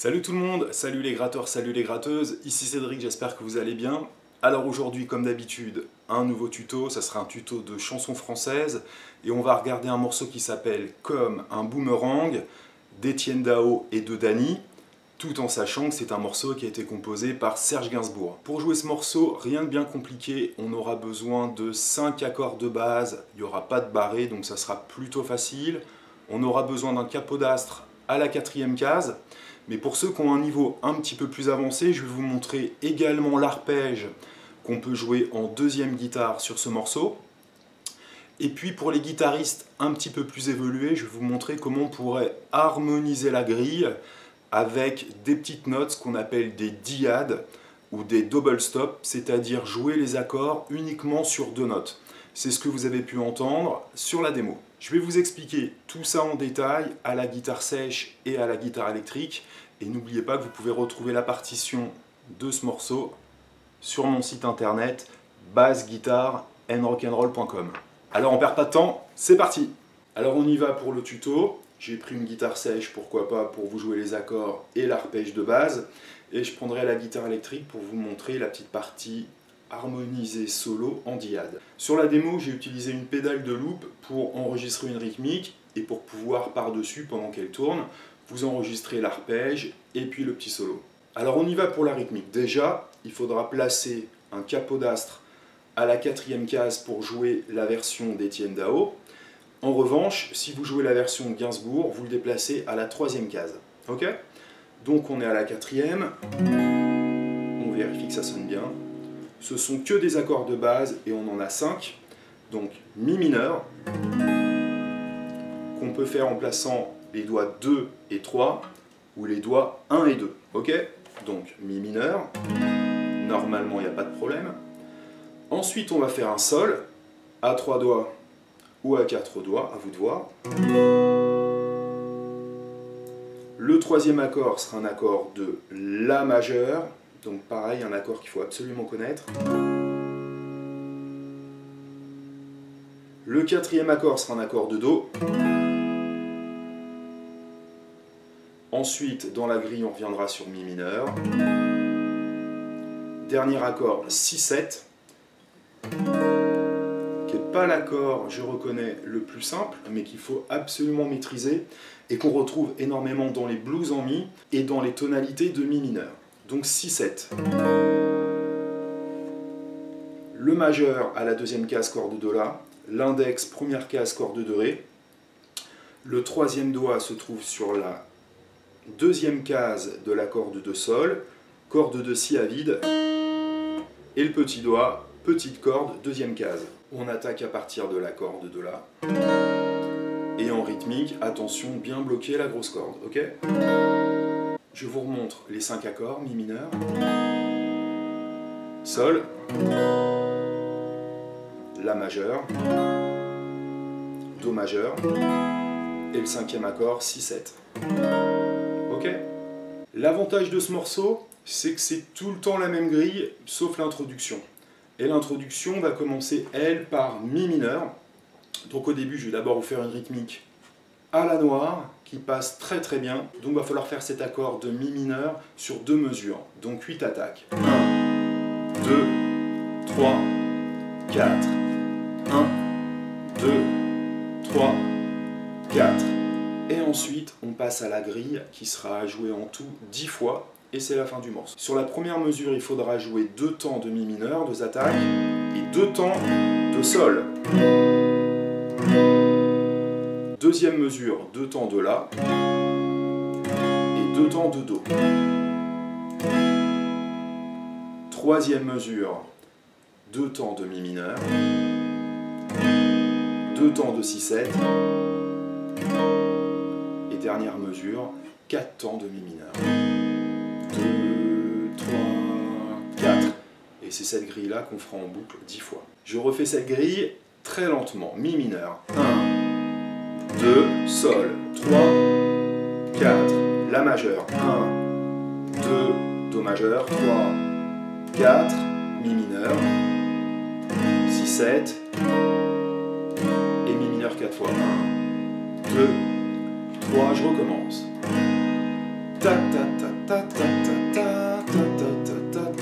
Salut tout le monde, salut les gratteurs, salut les gratteuses, ici Cédric, j'espère que vous allez bien. Alors aujourd'hui, comme d'habitude, un nouveau tuto, ça sera un tuto de chansons françaises et on va regarder un morceau qui s'appelle Comme un boomerang d'Étienne Dao et de Dany, tout en sachant que c'est un morceau qui a été composé par Serge Gainsbourg. Pour jouer ce morceau, rien de bien compliqué, on aura besoin de 5 accords de base, il n'y aura pas de barré, donc ça sera plutôt facile. On aura besoin d'un capodastre à la 4e case. Mais pour ceux qui ont un niveau un petit peu plus avancé, je vais vous montrer également l'arpège qu'on peut jouer en 2e guitare sur ce morceau. Et puis pour les guitaristes un petit peu plus évolués, je vais vous montrer comment on pourrait harmoniser la grille avec des petites notes, ce qu'on appelle des dyades ou des double stops, c'est-à-dire jouer les accords uniquement sur 2 notes. C'est ce que vous avez pu entendre sur la démo. Je vais vous expliquer tout ça en détail à la guitare sèche et à la guitare électrique. Et n'oubliez pas que vous pouvez retrouver la partition de ce morceau sur mon site internet bassguitareandrock'n'roll.com. Alors on perd pas de temps, c'est parti! Alors on y va pour le tuto. J'ai pris une guitare sèche, pourquoi pas, pour vous jouer les accords et l'arpège de base. Et je prendrai la guitare électrique pour vous montrer la petite partie harmonisé solo en dyade. Sur la démo, j'ai utilisé une pédale de loop pour enregistrer une rythmique et pour pouvoir par-dessus, pendant qu'elle tourne, vous enregistrer l'arpège et puis le petit solo. Alors on y va pour la rythmique. Déjà, il faudra placer un capodastre à la 4e case pour jouer la version d'Étienne Dao. En revanche, si vous jouez la version de Gainsbourg, vous le déplacez à la 3e case. Ok? Donc on est à la 4e. On vérifie que ça sonne bien. Ce sont que des accords de base et on en a 5. Donc Mi mineur, qu'on peut faire en plaçant les doigts 2 et 3 ou les doigts 1 et 2. Ok? Donc Mi mineur, normalement il n'y a pas de problème. Ensuite on va faire un Sol à 3 doigts ou à 4 doigts, à vous de voir. Le 3e accord sera un accord de La majeur. Donc pareil, un accord qu'il faut absolument connaître. Le 4e accord sera un accord de Do. Ensuite, dans la grille, on reviendra sur Mi mineur. Dernier accord, Si7, qui n'est pas l'accord, je reconnais, le plus simple, mais qu'il faut absolument maîtriser et qu'on retrouve énormément dans les blues en Mi et dans les tonalités de Mi mineur. Donc 6-7. Le majeur à la 2e case corde de La, l'index première case corde de Ré. Le 3e doigt se trouve sur la 2e case de la corde de Sol, corde de Si à vide, et le petit doigt, petite corde, 2e case. On attaque à partir de la corde de La. Et en rythmique, attention, bien bloquer la grosse corde, ok? Je vous remontre les 5 accords, Mi mineur, Sol, La majeur, Do majeur, et le 5e accord, Si7. Ok? L'avantage de ce morceau, c'est que c'est tout le temps la même grille, sauf l'introduction. Et l'introduction va commencer, elle, par Mi mineur, Donc au début, je vais d'abord vous faire une rythmique à la noire qui passe très très bien. Donc il va falloir faire cet accord de mi mineur sur 2 mesures. Donc 8 attaques. 1, 2, 3, 4. 1, 2, 3, 4. Et ensuite, on passe à la grille qui sera à jouer en tout 10 fois. Et c'est la fin du morceau. Sur la première mesure, il faudra jouer 2 temps de mi mineur, 2 attaques, et 2 temps de sol. Deuxième mesure, 2 temps de la, et 2 temps de do. Troisième mesure, 2 temps de mi mineur, 2 temps de si-7, et dernière mesure, 4 temps de mi mineur. 2, 3, 4. Et c'est cette grille-là qu'on fera en boucle 10 fois. Je refais cette grille très lentement. Mi mineur. 1, 2, sol. 3, 4. La majeure. 1, 2, do majeur. 3, 4. Mi mineur. 6, 7. Et mi mineur 4 fois. 1, 2, 3. Je recommence. Ta ta ta ta ta ta ta ta ta ta ta.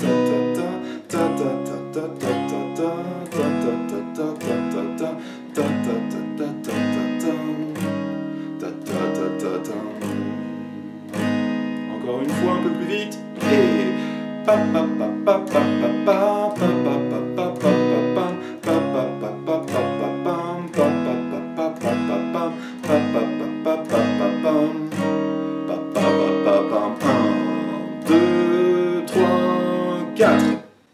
Encore une fois un peu plus vite. Et pa pa pa pa pa pa pa pa pa pa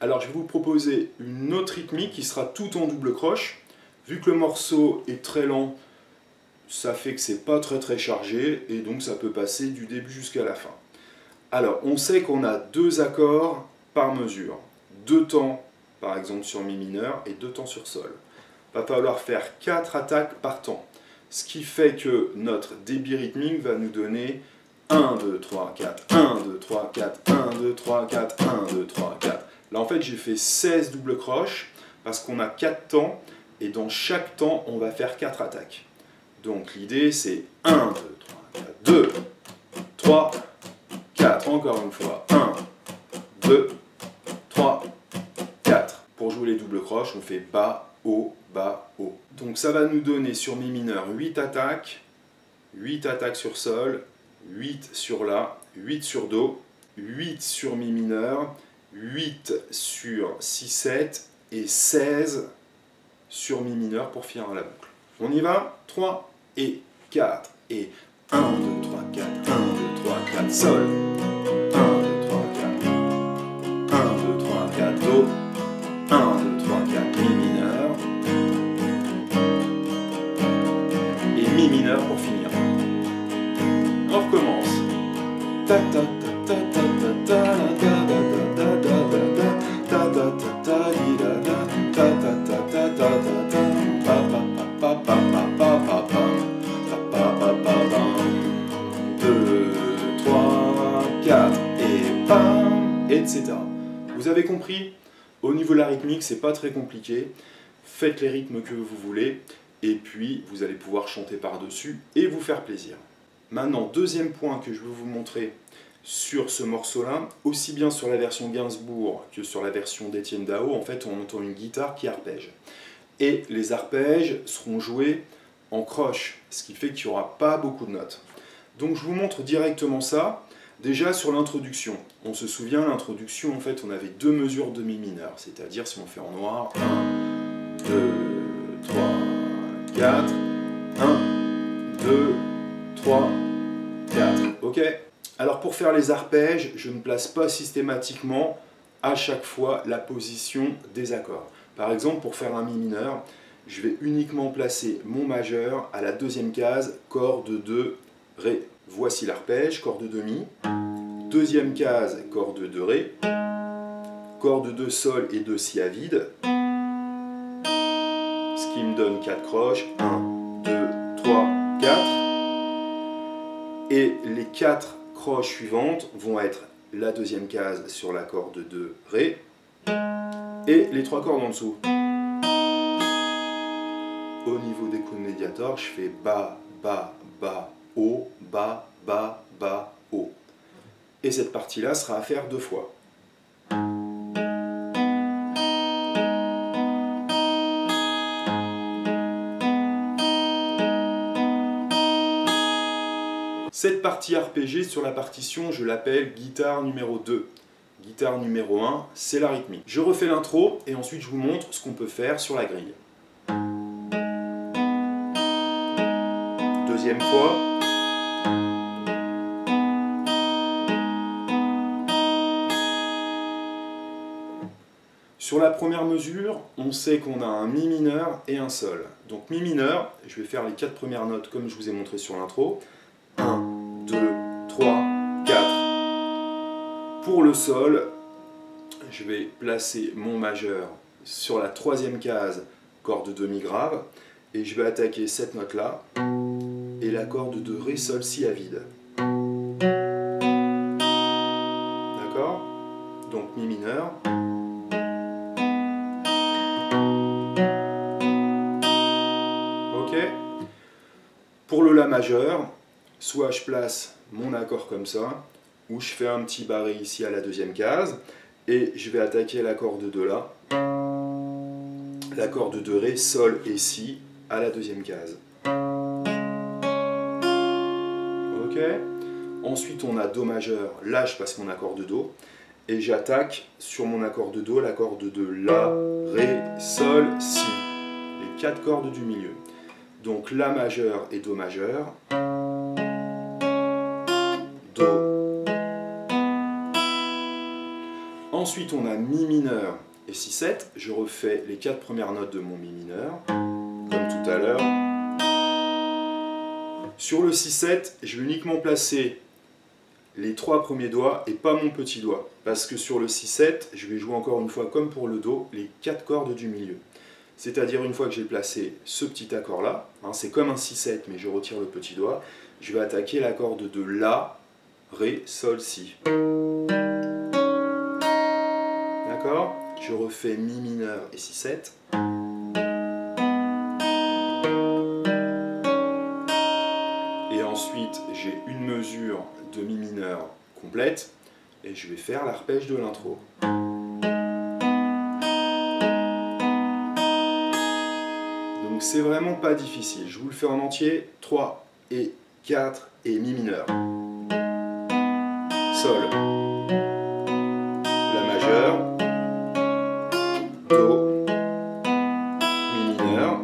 Alors je vais vous proposer une autre rythmique qui sera tout en double croche. Vu que le morceau est très lent, ça fait que c'est pas très chargé et donc ça peut passer du début jusqu'à la fin. Alors on sait qu'on a 2 accords par mesure. 2 temps par exemple sur mi mineur et 2 temps sur sol. Il va falloir faire 4 attaques par temps. Ce qui fait que notre débit rythmique va nous donner 1, 2, 3, 4, 1, 2, 3, 4, 1, 2, 3, 4, 1, 2, 3, 4. Là en fait j'ai fait 16 doubles croches parce qu'on a 4 temps et dans chaque temps on va faire 4 attaques. Donc l'idée c'est 1, 2, 3, 4, 2, 3, 4, encore une fois, 1, 2, 3, 4. Pour jouer les doubles croches on fait bas, haut, bas, haut. Donc ça va nous donner sur mi mineur 8 attaques sur sol, 8 sur la, 8 sur do, 8 sur mi mineur, 8 sur si, 7 et 16 sur mi mineur pour finir la boucle. On y va, 3 et 4 et 1, 2, 3, 4, 1, 2, 3, 4, sol, 1, 2, 3, 4, 1, 2, 3, 4, do, 1, 2, 3, 4, mi mineur, et mi mineur pour finir. On recommence. Ta ta ta ta ta ta ta ta ta ta ta etc. Vous avez compris? Au niveau de la rythmique, c'est pas très compliqué. Faites les rythmes que vous voulez et puis vous allez pouvoir chanter par-dessus et vous faire plaisir. Maintenant, deuxième point que je veux vous montrer sur ce morceau-là, aussi bien sur la version Gainsbourg que sur la version d'Étienne Dao, en fait, on entend une guitare qui arpège. Et les arpèges seront joués en croche, ce qui fait qu'il n'y aura pas beaucoup de notes. Donc je vous montre directement ça. Déjà sur l'introduction, on se souvient, l'introduction, en fait, on avait 2 mesures de mi mineur, c'est-à-dire si on fait en noir, 1, 2, 3, 4, 1, 2, 3, 4, ok? Alors pour faire les arpèges, je ne place pas systématiquement à chaque fois la position des accords. Par exemple, pour faire un mi mineur, je vais uniquement placer mon majeur à la deuxième case, corde 2, ré. Voici l'arpège, corde 2 mi, deuxième case, corde 2 ré, corde 2 sol et 2 si à vide, ce qui me donne 4 croches, 1, 2, 3, 4, et les 4 croches suivantes vont être la deuxième case sur la corde 2 ré, et les 3 cordes en dessous. au niveau des coudes médiators, je fais bas, bas, bas, haut, bas, bas, bas, haut. Et cette partie-là sera à faire 2 fois. Cette partie arpégée sur la partition, je l'appelle guitare numéro 2. Guitare numéro 1, c'est la rythmique. Je refais l'intro et ensuite je vous montre ce qu'on peut faire sur la grille. Deuxième fois. Sur la première mesure, on sait qu'on a un mi mineur et un sol. Donc mi mineur, je vais faire les 4 premières notes comme je vous ai montré sur l'intro. 1, 2, 3, 4. Pour le sol, je vais placer mon majeur sur la 3e case, corde de mi grave, et je vais attaquer cette note-là, et la corde de Ré, Sol, Si à vide. D'accord? Donc mi mineur. Ok? Pour le La majeur, soit je place mon accord comme ça, ou je fais un petit barré ici à la 2e case, et je vais attaquer la corde de La, la corde de Ré, Sol et Si à la 2e case. Ok. Ensuite on a Do majeur, là je passe mon accord de Do, et j'attaque sur mon accord de Do la corde de La, Ré, Sol, Si, les 4 cordes du milieu. Donc La majeur et Do majeur, Do. Ensuite on a Mi mineur et Si7, je refais les 4 premières notes de mon Mi mineur, comme tout à l'heure. Sur le Si7, je vais uniquement placer les 3 premiers doigts et pas mon petit doigt, parce que sur le Si7, je vais jouer encore une fois comme pour le Do, les 4 cordes du milieu. C'est-à-dire une fois que j'ai placé ce petit accord-là, hein, c'est comme un Si7 mais je retire le petit doigt, je vais attaquer la corde de La, Ré, Sol, Si. D'accord? Je refais Mi mineur et Si7. Et ensuite, j'ai une mesure de Mi mineur complète et je vais faire l'arpège de l'intro. Donc c'est vraiment pas difficile. Je vous le fais en entier. 3 et 4 et Mi mineur. Sol. La majeur. Do. Mi mineur.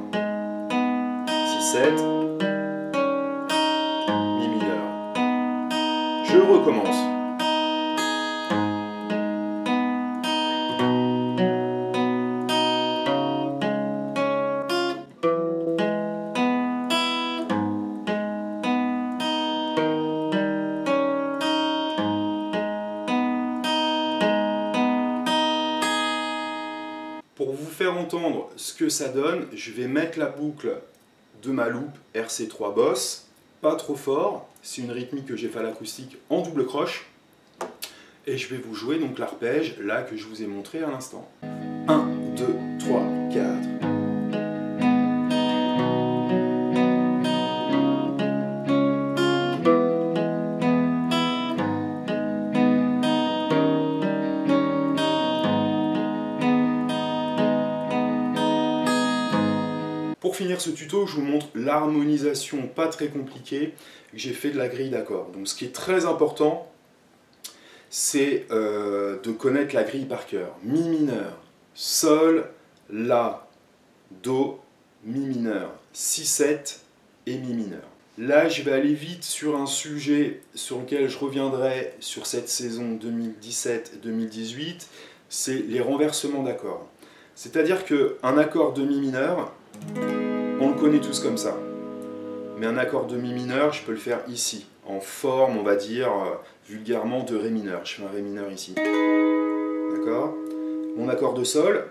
Si7. Mi mineur. Je recommence. Pour vous faire entendre ce que ça donne, je vais mettre la boucle de ma loupe RC3 Boss, pas trop fort, c'est une rythmique que j'ai fait à l'acoustique en double croche, et je vais vous jouer donc l'arpège là que je vous ai montré à l'instant. 1, 2, 3, 4. Pour finir ce tuto, je vous montre l'harmonisation pas très compliquée que j'ai fait de la grille d'accords. Donc ce qui est très important, c'est de connaître la grille par cœur. Mi mineur, Sol, La, Do, Mi mineur, Si7 et Mi mineur. Là, je vais aller vite sur un sujet sur lequel je reviendrai sur cette saison 2017-2018, c'est les renversements d'accords. C'est-à-dire qu'un accord de Mi mineur, on le connaît tous comme ça. Mais un accord de Mi mineur, je peux le faire ici, en forme, on va dire, vulgairement, de Ré mineur. Je fais un Ré mineur ici. D'accord? Mon accord de Sol,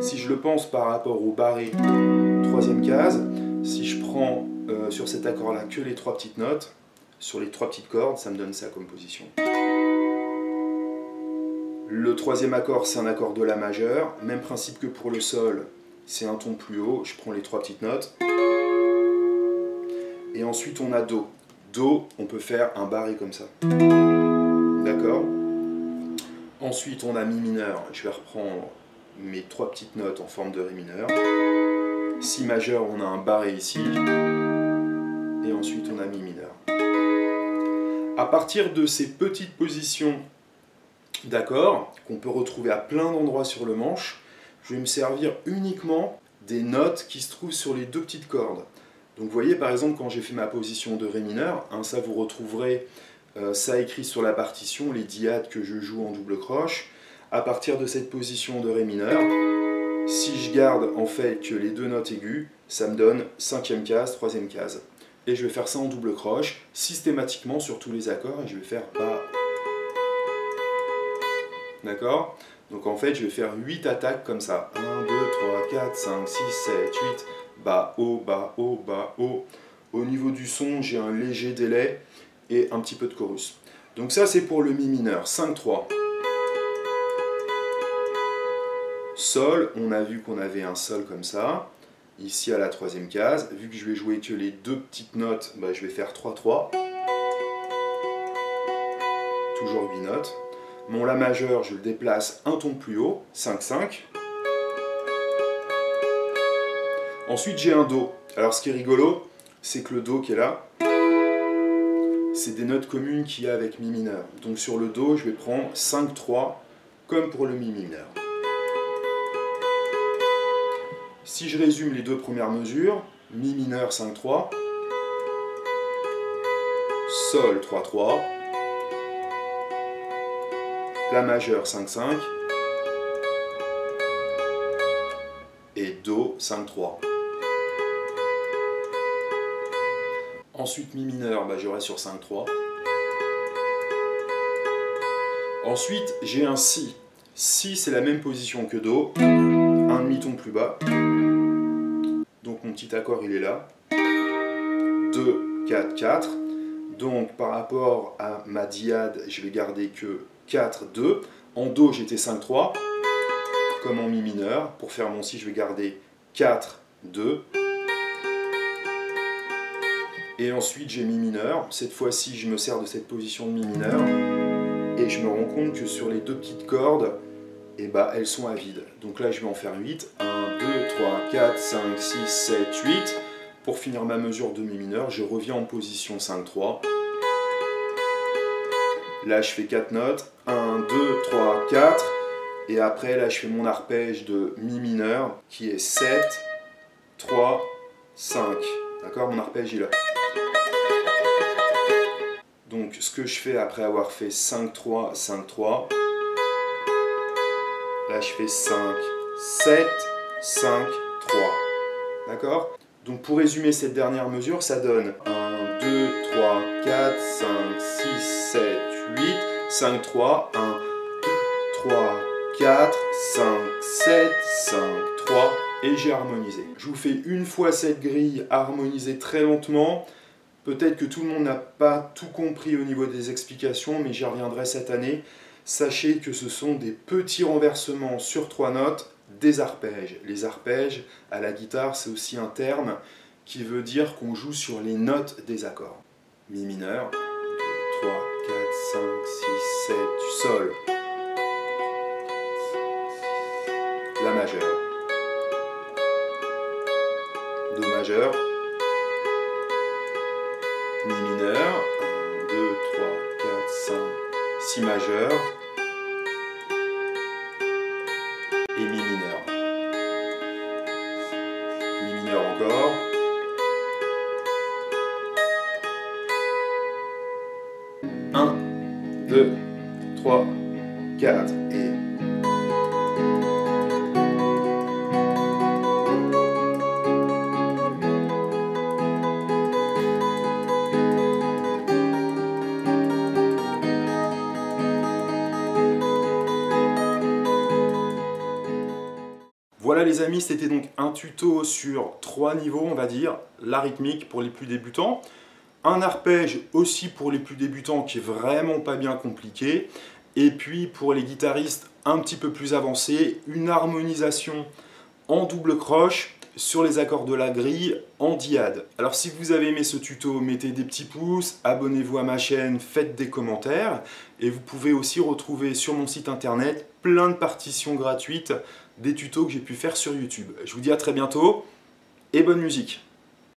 si je le pense par rapport au barré, 3e case, si je prends sur cet accord-là que les 3 petites notes, sur les 3 petites cordes, ça me donne ça comme position. Le 3e accord, c'est un accord de La majeur, même principe que pour le Sol. c'est un ton plus haut, je prends les 3 petites notes. Et ensuite on a Do. Do, on peut faire un barré comme ça. D'accord? Ensuite on a Mi mineur, je vais reprendre mes 3 petites notes en forme de Ré mineur. Si majeur, on a un barré ici. Et ensuite on a Mi mineur. À partir de ces petites positions d'accords, qu'on peut retrouver à plein d'endroits sur le manche, je vais me servir uniquement des notes qui se trouvent sur les 2 petites cordes. Donc vous voyez par exemple quand j'ai fait ma position de Ré mineur, hein, ça vous retrouverez ça écrit sur la partition, les diades que je joue en double croche. À partir de cette position de Ré mineur, si je garde en fait que les 2 notes aiguës, ça me donne 5e case, 3e case. Et je vais faire ça en double croche, systématiquement sur tous les accords, et je vais faire Ba. D'accord? Donc en fait, je vais faire 8 attaques comme ça. 1, 2, 3, 4, 5, 6, 7, 8. Ba, haut, bas, haut, bas, haut. Au niveau du son, j'ai un léger délai et un petit peu de chorus. Donc ça, c'est pour le Mi mineur. 5, 3. Sol, on a vu qu'on avait un Sol comme ça. Ici à la 3e case. Vu que je vais jouer que les 2 petites notes, bah, je vais faire 3, 3. Toujours 8 notes. Mon La majeur, je le déplace un ton plus haut, 5, 5. Ensuite, j'ai un Do. Alors, ce qui est rigolo, c'est que le Do qui est là, c'est des notes communes qu'il y a avec Mi mineur. Donc, sur le Do, je vais prendre 5, 3, comme pour le Mi mineur. Si je résume les 2 premières mesures, Mi mineur, 5, 3, Sol, 3, 3, La majeure, 5, 5, et Do, 5, 3. Ensuite, Mi mineur, bah, je reste sur 5, 3. Ensuite, j'ai un Si. Si, c'est la même position que Do, un demi-ton plus bas. Donc mon petit accord, il est là. 2, 4, 4. Donc par rapport à ma diade, je vais garder que 4, 2. En Do, j'étais 5, 3. Comme en Mi mineur. Pour faire mon Si, je vais garder 4, 2. Et ensuite, j'ai Mi mineur. Cette fois-ci, je me sers de cette position de Mi mineur. Et je me rends compte que sur les 2 petites cordes, eh ben, elles sont à vide. Donc là, je vais en faire 8. 1, 2, 3, 4, 5, 6, 7, 8. Pour finir ma mesure de Mi mineur, je reviens en position 5, 3. Là, je fais 4 notes. 1, 2, 3, 4. Et après, là, je fais mon arpège de Mi mineur qui est 7, 3, 5. D'accord? Mon arpège est là. Donc, ce que je fais après avoir fait 5, 3, 5, 3, là, je fais 5, 7, 5, 3. D'accord? Donc, pour résumer cette dernière mesure, ça donne 1, 2, 3, 4, 5, 6, 7, 8, 5, 3, 1, 2, 3, 4, 5, 7, 5, 3, et j'ai harmonisé. Je vous fais une fois cette grille harmonisée très lentement. Peut-être que tout le monde n'a pas tout compris au niveau des explications, mais j'y reviendrai cette année. Sachez que ce sont des petits renversements sur 3 notes, des arpèges. Les arpèges, à la guitare, c'est aussi un terme qui veut dire qu'on joue sur les notes des accords. Mi mineur, 2, 3, 4, 5, 6, 7, Sol. La majeure. Do majeur. Mi mineur, 1, 2, 3, 4, 5, Si majeur, et Mi mineur. Mi mineur encore. Un, 2, 3, 4, et... Voilà les amis, c'était donc un tuto sur 3 niveaux, on va dire. La rythmique pour les plus débutants, un arpège aussi pour les plus débutants qui est vraiment pas bien compliqué, et puis pour les guitaristes un petit peu plus avancés, une harmonisation en double croche sur les accords de la grille en diade. Alors si vous avez aimé ce tuto, mettez des petits pouces, abonnez-vous à ma chaîne, faites des commentaires et vous pouvez aussi retrouver sur mon site internet plein de partitions gratuites des tutos que j'ai pu faire sur YouTube. Je vous dis à très bientôt et bonne musique.